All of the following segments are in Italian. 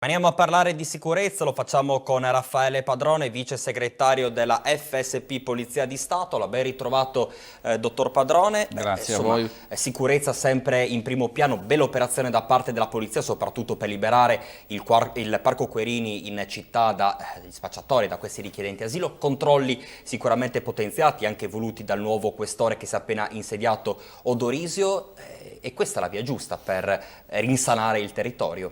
Andiamo a parlare di sicurezza, lo facciamo con Raffaele Padrone, vice segretario della FSP Polizia di Stato. La ben ritrovato, dottor Padrone. Grazie a voi. Sicurezza sempre in primo piano, bella operazione da parte della polizia, soprattutto per liberare il Parco Querini in città dagli spacciatori, da questi richiedenti asilo. Controlli sicuramente potenziati, anche voluti dal nuovo questore che si è appena insediato, Odorisio, e questa è la via giusta per rinsanare il territorio.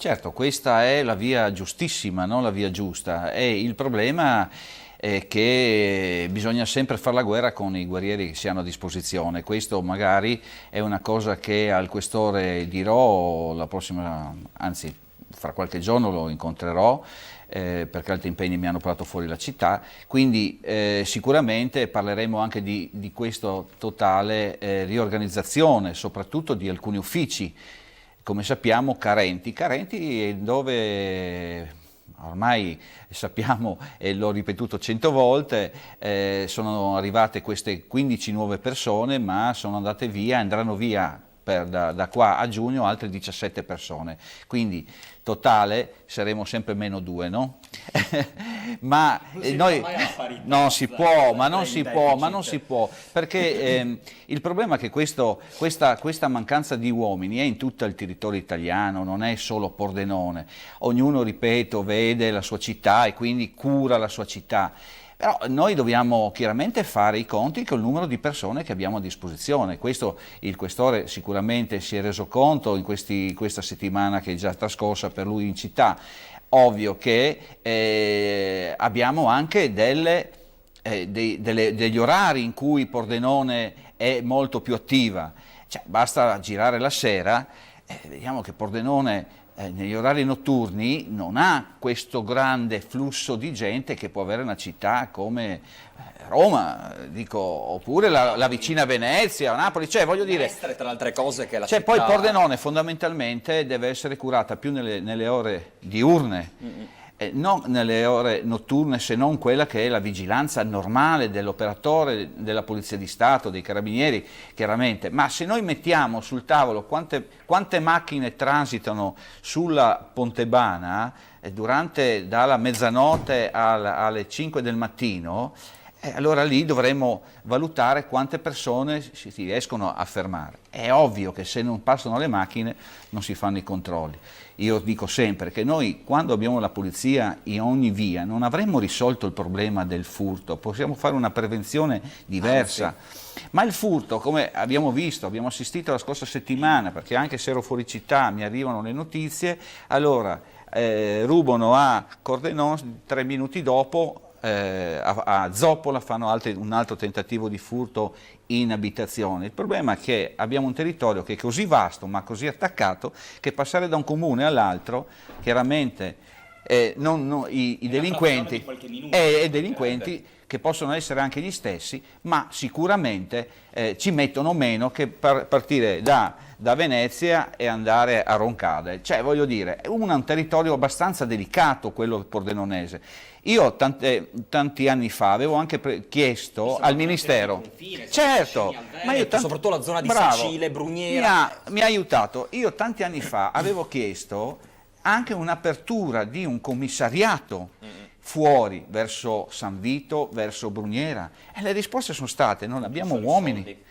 Certo, questa è la via giustissima, non la via giusta. E il problema è che bisogna sempre fare la guerra con i guerrieri che si hanno a disposizione. Questo magari è una cosa che al questore dirò la prossima, anzi fra qualche giorno lo incontrerò, perché altri impegni mi hanno portato fuori la città, quindi sicuramente parleremo anche di questa totale riorganizzazione, soprattutto di alcuni uffici, come sappiamo carenti dove ormai sappiamo, e l'ho ripetuto 100 volte, sono arrivate queste 15 nuove persone, ma sono andate via, andranno via da qua a giugno altre 17 persone, quindi totale saremo sempre meno 2, no? Ma noi non si può, perché il problema è che questa mancanza di uomini è in tutto il territorio italiano, non è solo Pordenone. Ognuno, ripeto, vede la sua città e quindi cura la sua città. Però noi dobbiamo chiaramente fare i conti col numero di persone che abbiamo a disposizione. Questo il questore sicuramente si è reso conto in questa settimana che è già trascorsa per lui in città. Ovvio che abbiamo anche degli orari in cui Pordenone è molto più attiva. Cioè, basta girare la sera, vediamo che Pordenone negli orari notturni non ha questo grande flusso di gente che può avere una città come Roma, dico, oppure la vicina Venezia, Napoli, cioè voglio dire, Mestre, tra le altre cose, che la cioè città... poi Pordenone fondamentalmente deve essere curata più nelle ore diurne, non nelle ore notturne, se non quella che è la vigilanza normale dell'operatore della Polizia di Stato, dei Carabinieri, chiaramente. Ma se noi mettiamo sul tavolo quante macchine transitano sulla Pontebana dalla mezzanotte alle 5 del mattino, allora lì dovremmo valutare quante persone si riescono a fermare. È ovvio che se non passano le macchine non si fanno i controlli. Io dico sempre che noi, quando abbiamo la polizia in ogni via, non avremmo risolto il problema del furto, possiamo fare una prevenzione diversa. Sì. Ma il furto, come abbiamo visto, abbiamo assistito la scorsa settimana, perché anche se ero fuori città mi arrivano le notizie, allora rubano a Cordenone, 3 minuti dopo a Zoppola fanno un altro tentativo di furto in abitazione. Il problema è che abbiamo un territorio che è così vasto ma così attaccato che passare da un comune all'altro, chiaramente i delinquenti che possono essere anche gli stessi, ma sicuramente ci mettono meno che partire da Venezia e andare a Roncade. Cioè, voglio dire, è un territorio abbastanza delicato quello pordenonese. Io tanti anni fa avevo anche chiesto al Ministero, certo, ma io soprattutto la zona di Sacile, Bruniera, mi ha aiutato. Io tanti anni fa avevo chiesto anche un'apertura di un commissariato fuori, verso San Vito, verso Bruniera, e le risposte sono state: non abbiamo uomini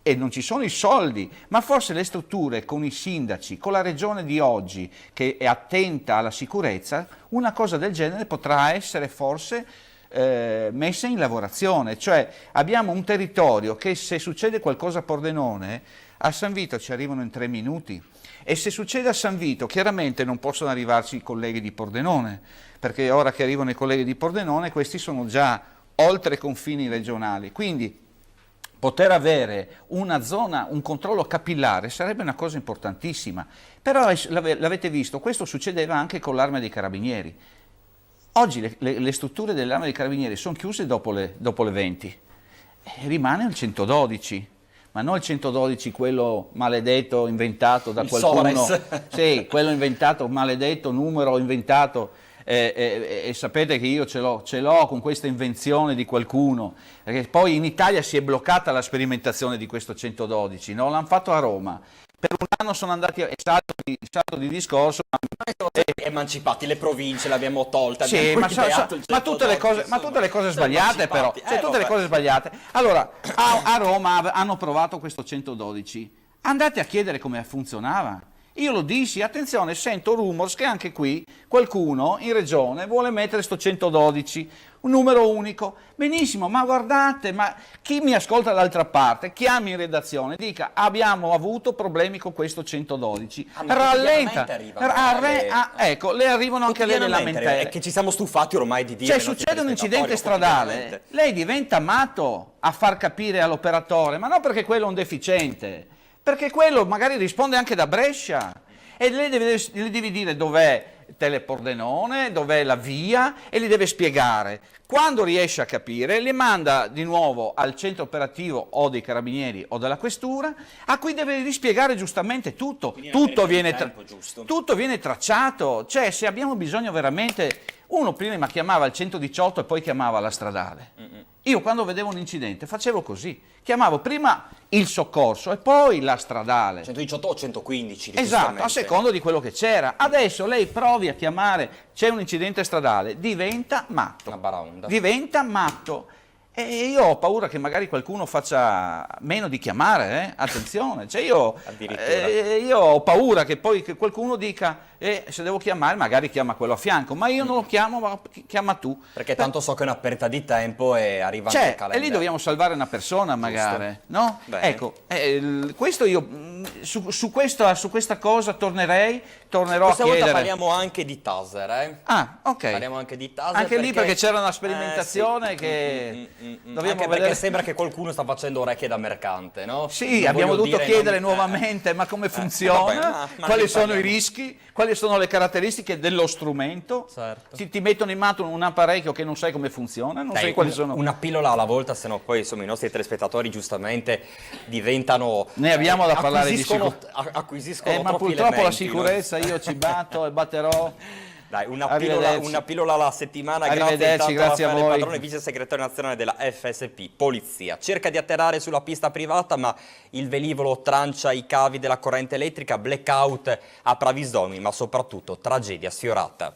e non ci sono i soldi, ma forse le strutture con i sindaci, con la regione di oggi che è attenta alla sicurezza, una cosa del genere potrà essere forse messa in lavorazione. Cioè abbiamo un territorio che, se succede qualcosa a Pordenone, a San Vito ci arrivano in 3 minuti, e se succede a San Vito chiaramente non possono arrivarci i colleghi di Pordenone, perché ora che arrivano i colleghi di Pordenone questi sono già oltre i confini regionali, quindi poter avere una zona, un controllo capillare sarebbe una cosa importantissima. Però l'avete visto, questo succedeva anche con l'Arma dei Carabinieri. Oggi le strutture dell'Arma dei Carabinieri sono chiuse dopo le 20, e rimane il 112, ma non il 112 quello maledetto inventato da qualcuno, sì, quello inventato, maledetto numero inventato. E sapete che io ce l'ho con questa invenzione di qualcuno, perché poi in Italia si è bloccata la sperimentazione di questo 112, no? L'hanno fatto a Roma, per un anno sono andati, è salto di discorso, Emancipati, le province le abbiamo tolte, sì, abbiamo ma, ideato il ma tutte le 112, cose, ma tutte le cose sono sbagliate però, emancipati. cioè tutte le Vabbè. cose sbagliate. Allora, a Roma hanno provato questo 112, andate a chiedere come funzionava. Io lo dissi, attenzione, sento rumors che anche qui qualcuno in regione vuole mettere sto 112, un numero unico. Benissimo, ma guardate, ma chi mi ascolta dall'altra parte, chiami in redazione, dica abbiamo avuto problemi con questo 112. Ma Rallenta, arrivano, ecco, le arrivano anche le lamentele. È che ci siamo stufati ormai di dire. Cioè succede un incidente stradale, lei diventa matto a far capire all'operatore, ma non perché quello è un deficiente, perché quello magari risponde anche da Brescia e lei le devi dire dov'è Telepordenone, dov'è la via e gli deve spiegare. Quando riesce a capire, li manda di nuovo al centro operativo o dei carabinieri o della questura, a cui deve rispiegare giustamente tutto. Tutto viene tracciato. Cioè, se abbiamo bisogno veramente... Uno prima chiamava il 118 e poi chiamava la stradale. Io quando vedevo un incidente facevo così, chiamavo prima il soccorso e poi la stradale. 118 o 115? Esatto, a secondo di quello che c'era. Adesso lei provi a chiamare, c'è un incidente stradale, diventa matto. Una baraonda. Diventa matto. E io ho paura che magari qualcuno faccia meno di chiamare, attenzione. Cioè io ho paura che poi che qualcuno dica se devo chiamare magari chiama quello a fianco, ma io non lo chiamo, ma chiama tu. Perché tanto so che è una perdita di tempo e arriva anche il E calendario. lì dobbiamo salvare una persona magari, no? Bene. Ecco, questo io su questa cosa tornerò Questa a volta chiedere. parliamo anche di taser, Ah, ok. Parliamo anche di taser. Anche lì perché c'era una sperimentazione sì. che dobbiamo Anche vedere. perché sembra che qualcuno sta facendo orecchie da mercante, no? Sì, Non abbiamo voglio dovuto dire, chiedere non- nuovamente ma come funziona, vabbè, ma quali ne sono i parliamo. rischi, quali sono le caratteristiche dello strumento. Certo. Ti mettono in mano un apparecchio che non sai come funziona, non Dai, sai quali sono. una pillola alla volta, se no poi insomma i nostri telespettatori giustamente diventano... Ne abbiamo da parlare di acquisiscono ma troppi purtroppo la elementi, no? sicurezza io ci batto e batterò. Dai, Arrivederci. una pillola alla settimana, grazie Arrivederci, intanto grazie a Raffaele voi. Padrone, vice segretario nazionale della FSP, Polizia. Cerca di atterrare sulla pista privata, ma il velivolo trancia i cavi della corrente elettrica, blackout a Pravisdomi, ma soprattutto tragedia sfiorata.